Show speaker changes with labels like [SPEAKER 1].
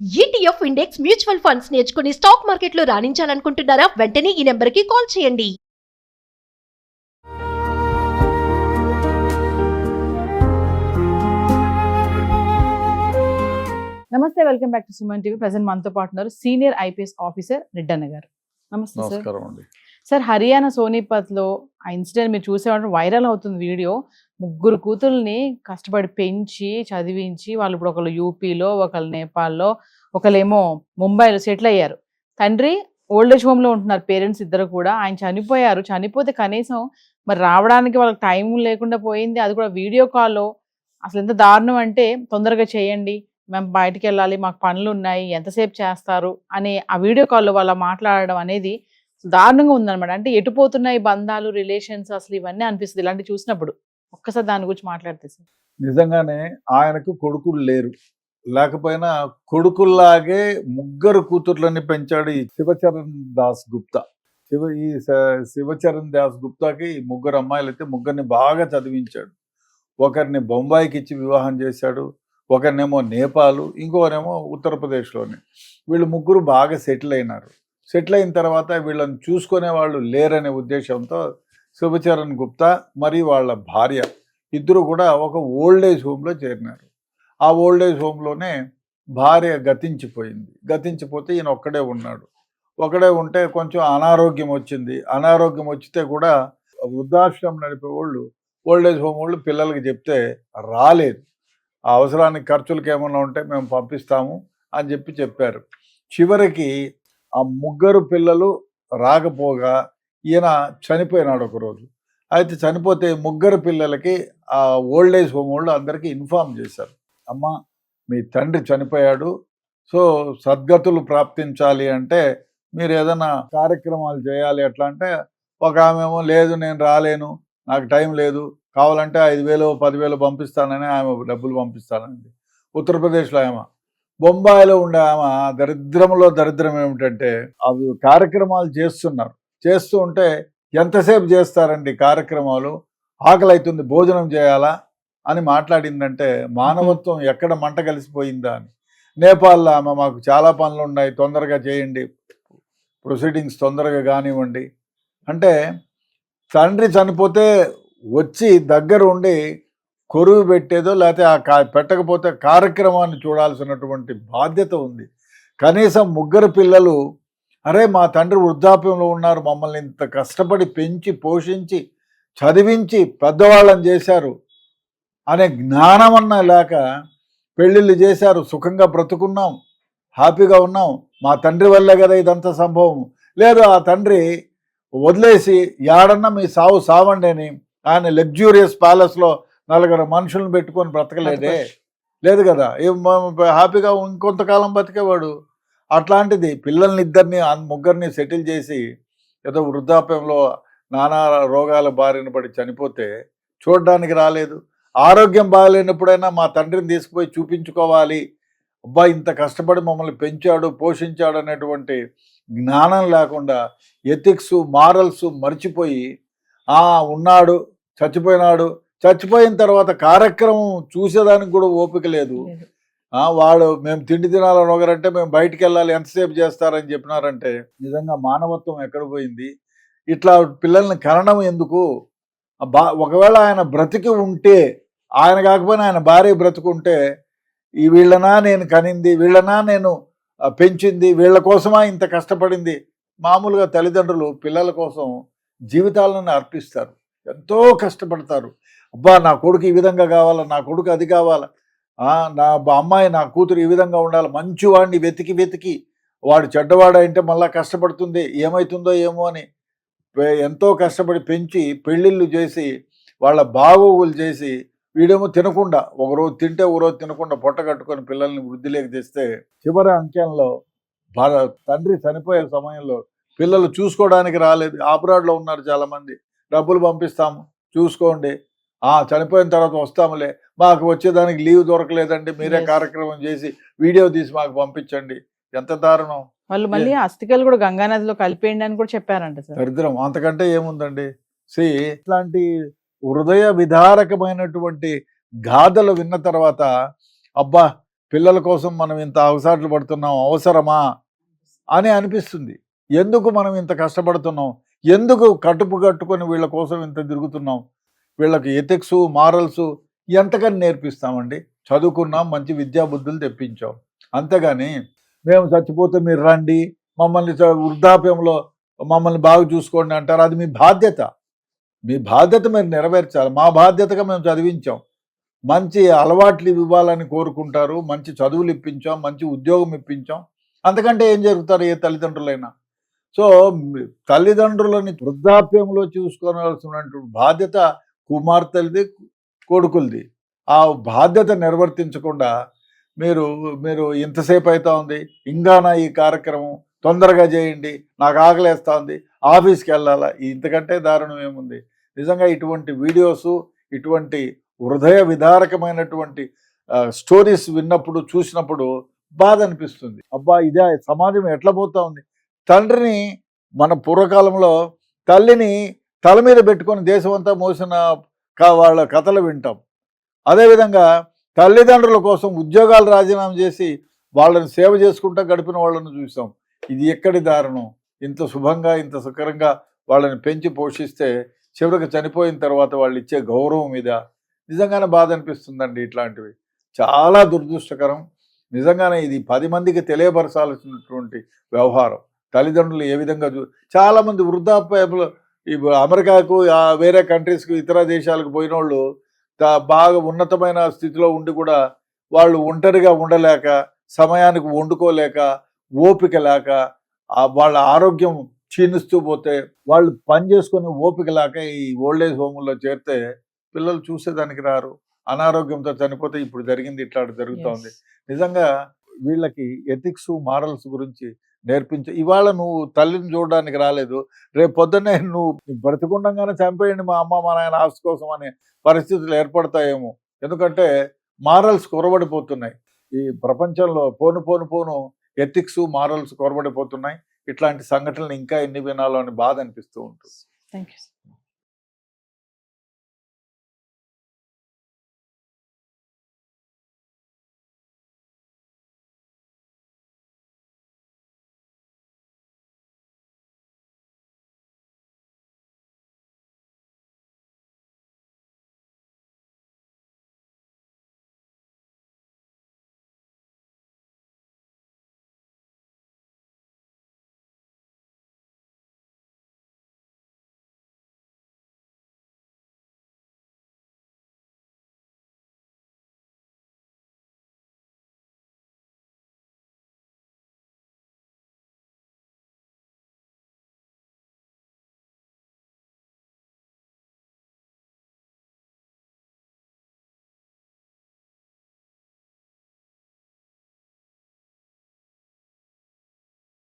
[SPEAKER 1] ETF index mutual funds నేర్చుకుని stock మార్కెట్లో రాణించాలనుకుంటున్నారా? వెంటనే ఈ నెంబర్కి కాల్ చేయండి.
[SPEAKER 2] నమస్తే, welcome back to Suman TV. Present మనతో పాటు ఉన్నారు సీనియర్ ఐపీఎస్ ఆఫీసర్ రెడ్డన్న గారు. నమస్తే సార్.
[SPEAKER 3] నమస్కారం అండి.
[SPEAKER 2] సార్, హర్యానా సోనీపత్లో ఆ ఇన్సిడెంట్ మీరు చూసేవాళ్ళు, వైరల్ అవుతుంది వీడియో. ముగ్గురు కూతుర్ని కష్టపడి పెంచి చదివించి వాళ్ళు ఇప్పుడు ఒకళ్ళు యూపీలో, ఒకళ్ళు నేపాల్లో, ఒకళ్ళేమో ముంబైలో సెటిల్ అయ్యారు. తండ్రి ఓల్డ్ ఏజ్ హోమ్లో ఉంటున్నారు, పేరెంట్స్ ఇద్దరు కూడా. ఆయన చనిపోయారు. చనిపోతే కనీసం మరి రావడానికి వాళ్ళకి టైం లేకుండా పోయింది. అది కూడా వీడియో కాల్లో. అసలు ఎంత దారుణం అంటే, తొందరగా చేయండి, మేము బయటికి వెళ్ళాలి, మాకు పనులు ఉన్నాయి, ఎంతసేపు చేస్తారు అని ఆ వీడియో కాల్లో వాళ్ళ మాట్లాడడం అనేది దారుణంగా ఉందన్నమాట. అంటే ఎటుపోతున్నాయి బంధాలు, రిలేషన్స్, అసలు ఇవన్నీ అనిపిస్తుంది ఇలాంటి చూసినప్పుడు. ఒక్కసారి దాని గురించి మాట్లాడితే సార్.
[SPEAKER 3] నిజంగానే ఆయనకు కొడుకులు లేరు, లేకపోయినా కొడుకుల్లాగే ముగ్గురు కూతుర్లని పెంచాడు ఈ శివచరణ్ దాస్ గుప్తా. శివచరణ్ దాస్ గుప్తాకి ముగ్గురు అమ్మాయిలు అయితే ముగ్గురిని బాగా చదివించాడు. ఒకరిని బొంబాయికి ఇచ్చి వివాహం చేశాడు, ఒకరినేమో నేపాల్, ఇంకొకరేమో ఉత్తరప్రదేశ్లోనే. వీళ్ళు ముగ్గురు బాగా సెటిల్ అయినారు. సెటిల్ అయిన తర్వాత వీళ్ళని చూసుకునే వాళ్ళు లేరనే ఉద్దేశంతో శివచరణ్ గుప్తా మరియు వాళ్ళ భార్య ఇద్దరు కూడా ఒక ఓల్డ్ ఏజ్ హోమ్లో చేరినారు. ఆ ఓల్డ్ ఏజ్ హోమ్లోనే భార్య గతించిపోతే ఈయన ఒక్కడే ఉన్నాడు. ఒకడే ఉంటే కొంచెం అనారోగ్యం వచ్చింది. అనారోగ్యం వచ్చితే కూడా వృద్ధాశ్రమం నడిపే వాళ్ళు, ఓల్డ్ ఏజ్ హోమ్ వాళ్ళు పిల్లలకి చెప్తే రాలేదు. ఆ అవసరానికి ఖర్చులకి ఏమన్నా ఉంటే మేము పంపిస్తాము అని చెప్పారు. చివరికి ఆ ముగ్గురు పిల్లలు రాకపోగా ఈయన చనిపోయినాడు ఒకరోజు. అయితే చనిపోతే ముగ్గురు పిల్లలకి ఆ ఓల్డ్ ఏజ్ హోమ్ వాళ్ళు అందరికీ ఇన్ఫార్మ్ చేశారు, అమ్మ మీ తండ్రి చనిపోయాడు, సో సద్గతులు ప్రాప్తించాలి అంటే మీరు ఏదైనా కార్యక్రమాలు చేయాలి. ఎట్లా అంటే, ఒక ఆమెమో లేదు నేను రాలేను, నాకు టైం లేదు, కావాలంటే 5,000 10,000 పంపిస్తానని ఆమె డబ్బులు పంపిస్తానండి. ఉత్తరప్రదేశ్లో ఆమె, బొంబాయిలో ఉండే ఆమె దరిద్రంలో దరిద్రం ఏమిటంటే అవి కార్యక్రమాలు చేస్తూ ఉంటే ఎంతసేపు చేస్తారండి కార్యక్రమాలు, ఆకలి అవుతుంది, భోజనం చేయాలా అని మాట్లాడిందంటే మానవత్వం ఎక్కడ మంట కలిసిపోయిందా అని. నేపాల్లో ఆమె, మాకు చాలా పనులు ఉన్నాయి, తొందరగా చేయండి, ప్రొసీడింగ్స్ తొందరగా కానివ్వండి అంటే, తండ్రి చనిపోతే వచ్చి దగ్గర ఉండి కొరువు పెట్టేదో లేకపోతే పెట్టకపోతే కార్యక్రమాన్ని చూడాల్సినటువంటి బాధ్యత ఉంది. కనీసం ముగ్గురు పిల్లలు, అరే మా తండ్రి వృద్ధాప్యంలో ఉన్నారు, మమ్మల్ని ఇంత కష్టపడి పెంచి పోషించి చదివించి పెద్దవాళ్ళని చేశారు అనే జ్ఞానమన్నా లేక పెళ్ళిళ్ళు చేశారు, సుఖంగా బ్రతుకున్నాం, హ్యాపీగా ఉన్నాం, మా తండ్రి వల్లే కదా ఇదంతా సంభవం. లేదు, ఆ తండ్రి వదిలేసి ఏడన్నా మీ సావండి అని ఆయన లగ్జూరియస్ ప్యాలెస్లో 4 మనుషులను పెట్టుకొని బ్రతకలేదే, లేదు కదా, హ్యాపీగా ఇంకొంతకాలం బతికేవాడు. అట్లాంటిది పిల్లల్ని ముగ్గురిని సెటిల్ చేసి ఏదో వృద్ధాప్యంలో నానా రోగాల బారిన పడి చనిపోతే చూడడానికి రాలేదు. ఆరోగ్యం బాగాలేనప్పుడైనా మా తండ్రిని తీసుకుపోయి చూపించుకోవాలి, అబ్బా ఇంత కష్టపడి మమ్మల్ని పెంచాడు పోషించాడు అనేటువంటి జ్ఞానం లేకుండా ఎథిక్స్ మారల్స్ మర్చిపోయి ఉన్నాడు, చచ్చిపోయిన తర్వాత కార్యక్రమం చూసేదానికి కూడా ఓపిక లేదు. వాడు మేము తిండి తినాలని ఒకరంటే మేము బయటికి వెళ్ళాలి, ఎంతసేపు చేస్తారని చెప్పినారంటే నిజంగా మానవత్వం ఎక్కడ పోయింది? ఇట్లా పిల్లల్ని కనడం ఎందుకు? ఒకవేళ ఆయన బ్రతికి ఉంటే, ఆయన కాకపోయినా ఆయన భార్య బ్రతుకుంటే, ఈ వీళ్ళనా నేను కనింది, వీళ్ళనా నేను పెంచింది, వీళ్ళ కోసమా ఇంత కష్టపడింది. మామూలుగా తల్లిదండ్రులు పిల్లల కోసం జీవితాలను అర్పిస్తారు, ఎంతో కష్టపడతారు. అబ్బా నా కొడుకు ఈ విధంగా కావాలా, నా కొడుకు అది కావాలా, నా అమ్మాయి నా కూతురు ఈ విధంగా ఉండాలి, మంచివాడిని వెతికి వాడు చెడ్డవాడంటే మళ్ళీ కష్టపడుతుంది, ఏమవుతుందో ఏమో అని ఎంతో కష్టపడి పెంచి పెళ్ళిళ్ళు చేసి వాళ్ళ బాగోగులు చేసి, వీడేమో తినకుండా ఒకరోజు తింటే ఒకరోజు తినకుండా పొట్ట కట్టుకొని పిల్లల్ని వృద్ధిలోకి తెస్తే చివరి అంకెంలో తండ్రి చనిపోయే సమయంలో పిల్లలు చూసుకోవడానికి రాలేదు. అబ్రాడ్లో ఉన్నారు చాలామంది, డబ్బులు పంపిస్తాము చూసుకోండి, చనిపోయిన తర్వాత వస్తాములే, మాకు వచ్చేదానికి లీవ్ దొరకలేదండి, మీరే కార్యక్రమం చేసి వీడియో తీసి మాకు పంపించండి. ఎంత దారుణం!
[SPEAKER 2] వాళ్ళు మళ్ళీ అస్థికలు కూడా గంగానదిలో కలిపేయండి అని కూడా చెప్పారంట సార్.
[SPEAKER 3] దరిద్రం అంతకంటే ఏముందండి? ఇట్లాంటి హృదయ విదారకమైనటువంటి గాథలు విన్న తర్వాత అబ్బా పిల్లల కోసం మనం ఇంత అవసాట్లు పడుతున్నాం, అవసరమా అని అనిపిస్తుంది. ఎందుకు మనం ఇంత కష్టపడుతున్నాం, ఎందుకు కట్టుకొని వీళ్ళ కోసం ఇంత తిరుగుతున్నాం, వీళ్ళకి ఎథిక్స్ మారల్స్ ఎంతకని నేర్పిస్తామండి. చదువుకున్నాం, మంచి విద్యా బుద్ధులు తెప్పించాం, అంతేగాని మేము చచ్చిపోతే మీరు రండి, మమ్మల్ని వృద్ధాప్యంలో మమ్మల్ని బాగా చూసుకోండి అంటారు. అది మీ బాధ్యత, మీ బాధ్యత మీరు నెరవేర్చాలి. మా బాధ్యతగా మేము చదివించాం, మంచి అలవాట్లు ఇవ్వాలని కోరుకుంటారు, మంచి చదువులు ఇప్పించాం, మంచి ఉద్యోగం ఇప్పించాం. అంతకంటే ఏం జరుగుతారు ఏ తల్లిదండ్రులైనా. సో తల్లిదండ్రులని వృద్ధాప్యంలో చూసుకోవాల్సినటువంటి బాధ్యత కుమార్తెలది, కొడుకులది. ఆ బాధ్యత నిర్వర్తించకుండా మీరు మీరు ఇంతసేపు అవుతా ఉంది, ఇంకానా ఈ కార్యక్రమం తొందరగా చేయండి, నాకు ఆకలేస్తా ఉంది, ఆఫీస్కి వెళ్ళాలా, ఇంతకంటే దారుణం ఏముంది. నిజంగా ఇటువంటి వీడియోసు, ఇటువంటి హృదయ విదారకమైనటువంటి స్టోరీస్ విన్నప్పుడు, చూసినప్పుడు బాధ అనిపిస్తుంది. అబ్బా, ఇదే సమాజం ఎట్లా పోతా ఉంది. తండ్రిని మన పూర్వకాలంలో తల్లిని తల మీద పెట్టుకొని దేశం అంతా మోసిన వాళ్ళ కథలు వింటాం. అదేవిధంగా తల్లిదండ్రుల కోసం ఉద్యోగాలు రాజీనామా చేసి వాళ్ళని సేవ చేసుకుంటూ గడిపిన వాళ్ళని చూసాం. ఇది ఎక్కడి దారుణం. ఇంత శుభంగా, ఇంత సుకరంగా వాళ్ళని పెంచి పోషిస్తే చివరికి చనిపోయిన తర్వాత వాళ్ళు ఇచ్చే గౌరవం మీద నిజంగానే బాధ అనిపిస్తుందండి. ఇట్లాంటివి చాలా దురదృష్టకరం. నిజంగానే ఇది 10 మందికి తెలియపరచాల్సినటువంటి వ్యవహారం. తల్లిదండ్రులు ఏ విధంగా చాలామంది వృద్ధాప్యంలో ఇప్పుడు అమెరికాకు, వేరే కంట్రీస్కి, ఇతర దేశాలకు పోయిన వాళ్ళు బాగా ఉన్నతమైన స్థితిలో ఉండి కూడా వాళ్ళు ఒంటరిగా ఉండలేక, సమయానికి వండుకోలేక, ఓపిక లేక, వాళ్ళ ఆరోగ్యం క్షీణిస్తూ పోతే వాళ్ళు పని చేసుకొని ఓపిక లేక ఈ ఓల్డేజ్ హోమ్లో చేరితే పిల్లలు చూసేదానికి రారు, అనారోగ్యంతో చనిపోతే ఇప్పుడు జరిగింది ఇట్లా జరుగుతోంది. నిజంగా వీళ్ళకి ఎథిక్స్ మారల్స్ గురించి ఇవాళ నువ్వు తల్లిని చూడడానికి రాలేదు, రేపు పొద్దున్నే నువ్వు బ్రతికుండగానే చంపేయండి మా అమ్మ మా నాయన ఆస్తి కోసం అనే పరిస్థితులు ఏర్పడతాయేమో. ఎందుకంటే మారల్స్ కొరబడిపోతున్నాయి ఈ ప్రపంచంలో. పోను ఎథిక్స్ మారల్స్ కొరబడిపోతున్నాయి. ఇట్లాంటి సంఘటనలు ఇంకా ఎన్ని వినాలో అని బాధ అనిపిస్తూ ఉంటుంది.
[SPEAKER 2] Thank you.